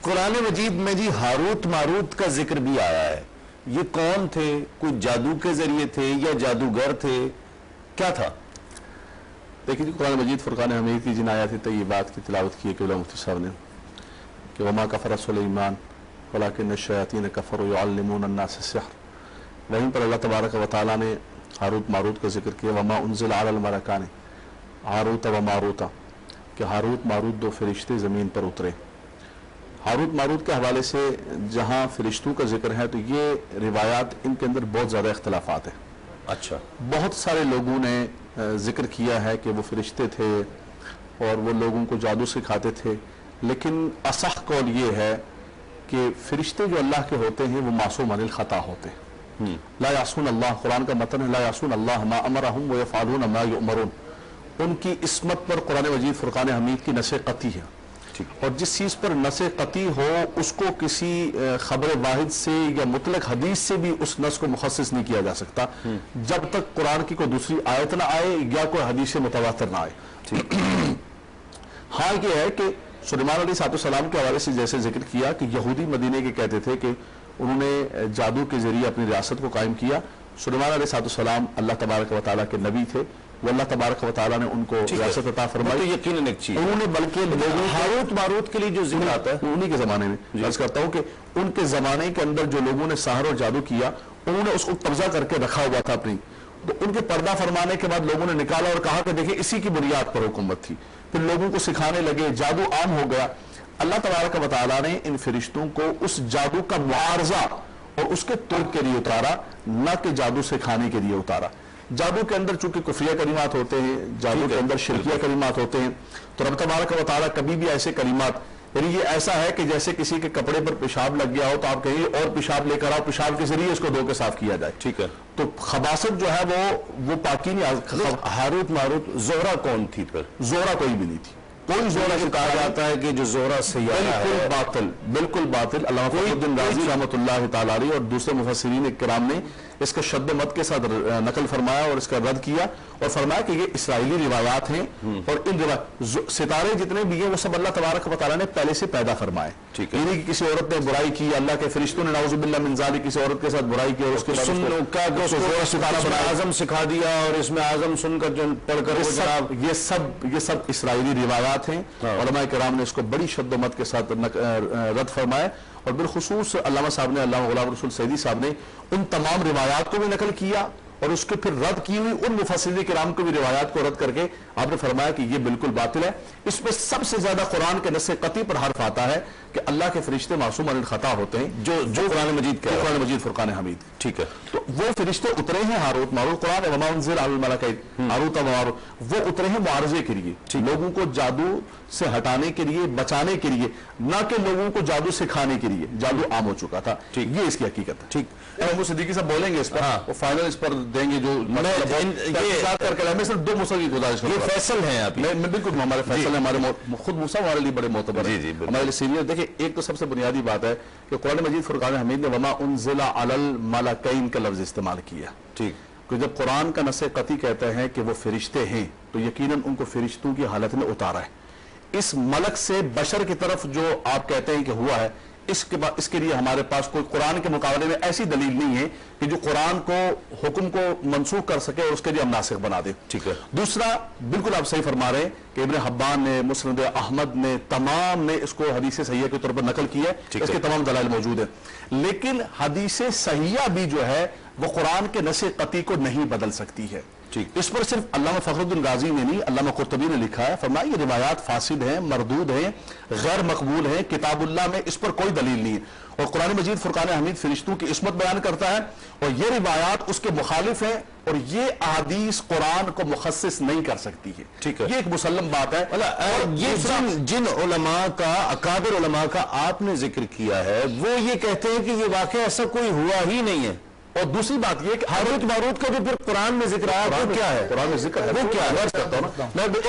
قرآن مجید میں جی ہاروت ماروت کا ذکر بھی آیا ہے، یہ کون تھے؟ کوئی جادو کے ذریعے تھے یا جادوگر تھے؟ کیا تھا؟ دیکھیں جی، قرآن مجید فرقان حمید کی جن آیات طیبات کی تلاوت کی ہے کہ مفتی صاحب نے کہ وما کفر سلیمان ولکن الشیاطین کفروا یعلمون الناس السحر، وہیں پر اللہ تبارک و تعالیٰ نے ہاروت ماروت کا ذکر کیا وما انزل علی الملکان ہاروت و ماروت، کہ ہاروت ماروت دو فرشتے زمین پر اترے۔ ہاروت ماروت کے حوالے سے جہاں فرشتوں کا ذکر ہے تو یہ روایات ان کے اندر بہت زیادہ اختلافات ہیں۔ اچھا، بہت سارے لوگوں نے ذکر کیا ہے کہ وہ فرشتے تھے اور وہ لوگوں کو جادو سکھاتے تھے، لیکن اصح قول یہ ہے کہ فرشتے جو اللہ کے ہوتے ہیں وہ معصوم عن الخطا ہوتے ہیں۔ لا یعصون اللہ، قرآن کا متن ہے لا یعصون اللہ ما امرہم ویفعلون ما یؤمرون، ان کی عصمت پر قرآن مجید فرقان حمید کی نص قطعی ہے، اور جس چیز پر نص قطعی ہو اس کو کسی خبر واحد سے یا مطلق حدیث سے بھی اس نص کو مخصص نہیں کیا جا سکتا جب تک قرآن کی کوئی دوسری آیت نہ آئے یا کوئی حدیث متواتر نہ آئے۔ ہاں یہ ہے کہ سلیمان علیہ السلام کے حوالے سے جیسے ذکر کیا کہ یہودی مدینے کے کہتے تھے کہ انہوں نے جادو کے ذریعے اپنی ریاست کو قائم کیا۔ سلیمان علیہ السلام اللہ تبارک و تعالیٰ کے نبی تھے، وہ اللہ تبارک و تعالیٰ نے ان کو ریاست عطا فرمائی، یقیناً ایک چیز انہوں نے بلکہ ہاروت ماروت کے لیے جو ذکر آتا ہے انہی کے زمانے میں عرض کرتا ہوں کہ ان کے زمانے کے اندر جو لوگوں نے سحر اور جادو کیا انہوں نے اس کو قبضہ کر کے رکھا ہوا تھا اپنی، تو ان کے پردہ فرمانے کے بعد لوگوں نے نکالا اور کہا کہ دیکھیں اسی کی بنیاد پر حکومت تھی، پھر لوگوں کو سکھانے لگے، جادو عام ہو گیا۔ اللہ تبارک و تعالیٰ نے ان فرشتوں کو اس جادو کا معارضہ اور اس کے توڑ کے لیے اتارا، نہ کہ جادو سکھانے کے لیے اتارا۔ جادو کے اندر چونکہ کفریہ کلمات ہوتے ہیں، جادو کے اندر شرکیہ کلمات ہوتے ہیں، تو رب تبارک و تعالیٰ کبھی بھی ایسے کلمات، یعنی یہ ایسا ہے کہ جیسے کسی کے کپڑے پر پیشاب لگ گیا ہو تو آپ کہیں اور پیشاب لے کر آؤ، پیشاب کے ذریعے اس کو دھو کے صاف کیا جائے، ٹھیک ہے، تو خباثت جو ہے وہ پاکی نہیں۔ ہاروت ماروت زہرہ کون تھی؟ پھر زہرہ کوئی بھی نہیں تھی، کوئی زہرہ کو کہا جاتا ہے کہ جو زہرہ سیارہ ہے، بالکل باطل، بالکل باطل۔ علامہ فخر الدین رازی رحمۃ اللہ تعالیٰ علیہ اور دوسرے مفسرین کرام نے اس کا شد و مد کے ساتھ نقل فرمایا اور اس کا رد کیا اور فرمایا کہ یہ اسرائیلی روایات ہیں، اور ان ستارے جتنے بھی ہیں وہ سب اللہ تبارک و تعالیٰ نے پہلے سے پیدا فرمائے، یعنی کہ کسی عورت نے برائی کی، اللہ کے فرشتوں نے نعوذ باللہ من ذالک کسی عورت کے ساتھ برائی کی اور اس کے بعد ستارہ بنا اعظم سکھا دیا اور اس میں اعظم سن کر جو پڑھ کر یہ سب اسرائیلی روایات ہیں۔ علماء کرام نے اس کو بڑی شد و مد کے ساتھ رد فرمایا، اور بالخصوص علامہ صاحب نے، علامہ غلام رسول سعیدی صاحب نے ان تمام روایات کو بھی نقل کیا اور اس کے پھر رد کی ہوئی ان مفسرین کرام کو بھی روایات کو رد کر کے آپ نے فرمایا کہ یہ بالکل باطل ہے۔ اس میں سب سے زیادہ قرآن کے نص قطعی پر حرف آتا ہے کہ اللہ کے فرشتے معصوم عن الخطا ہوتے ہیں، جو قرآن مجید فرقان حمید، ٹھیک ہے، تو وہ فرشتے اترے ہیں ہاروت ماروت، قرآن وما انزل علی الملکین ہاروت و ماروت، وہ اترے ہیں معارضے کے لیے، لوگوں کو جادو سے ہٹانے کے لیے، بچانے کے لیے، نہ کہ لوگوں کو جادو سکھانے کے لیے۔ جادو عام ہو چکا تھا، یہ اس کی حقیقت ہے۔ ٹھیک، محمود صدیقی صاحب بولیں گے اس پر، وہ فائنل اس پر دیں گے، جو صرف دو مسئلے کی گزارش یہ فیصل ہیں آپ، بالکل ہمارے فیصل ہیں، ہمارے خود موسیٰ ہمارے لیے بڑے معتبر ہیں، ہمارے لیے سینئر۔ دیکھیں ایک تو سب سے بنیادی بات ہے کہ قرآن مجید فرقان حمید نے وما انزل علی الملکین کا لفظ استعمال کیا، ٹھیک، کہ جب قرآن کا نص قطعی کہتا ہے کہ وہ فرشتے ہیں تو یقیناً ان کو فرشتوں کی حالت میں اتارا ہے۔ اس ملک سے بشر کی طرف جو آپ کہتے ہیں کہ ہوا ہے، اس کے لیے ہمارے پاس کوئی قرآن کے مقابلے میں ایسی دلیل نہیں ہے کہ جو قرآن کو حکم کو منسوخ کر سکے اور اس کے لیے ہم ناسخ بنا دیں، ٹھیک ہے۔ دوسرا، بالکل آپ صحیح فرما رہے ہیں کہ ابن حبان نے، مسند احمد نے، تمام نے اس کو حدیث صحیحہ کے طور پر نقل کیا ہے، اس کے تمام دلائل موجود ہیں، لیکن حدیث صحیحہ بھی جو ہے وہ قرآن کے نص قطعی کو نہیں بدل سکتی ہے۔ اس پر صرف علامہ فخر الدین رازی نے نہیں، علامہ قرطبی نے لکھا ہے، فرمایا یہ روایات فاسد ہیں، مردود ہیں، غیر مقبول ہیں، کتاب اللہ میں اس پر کوئی دلیل نہیں ہے، اور قرآن مجید فرقان حمید فرشتوں کی عصمت بیان کرتا ہے، اور یہ روایات اس کے مخالف ہیں، اور یہ احادیث قرآن کو مخصص نہیں کر سکتی ہے، ٹھیک ہے، یہ ایک مسلم بات ہے۔ یہ جن علماء کا، اکابر علماء کا آپ نے ذکر کیا ہے، وہ یہ کہتے ہیں کہ یہ واقعہ ایسا کوئی ہوا ہی نہیں ہے، اور دوسری بات یہ کہ ہاروت ماروت کا بھی پھر قرآن میں ذکر آیا، وہ کیا ہے؟ قرآن میں ذکر ہے، وہ کیا ہے؟ کرتا ہوں نا میں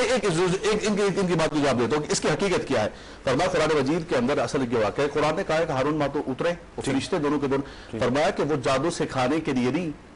ان کی بات کو جواب دیتا ہوں کہ اس کی حقیقت کیا ہے۔ فرمایا قرآن مجید کے اندر اصل یہ واقعہ ہے، قرآن نے کہا ہے کہ ہارون ماروت اترے، وہ فرشتے دونوں کے دونوں، فرمایا کہ وہ جادو سکھانے کے لیے نہیں،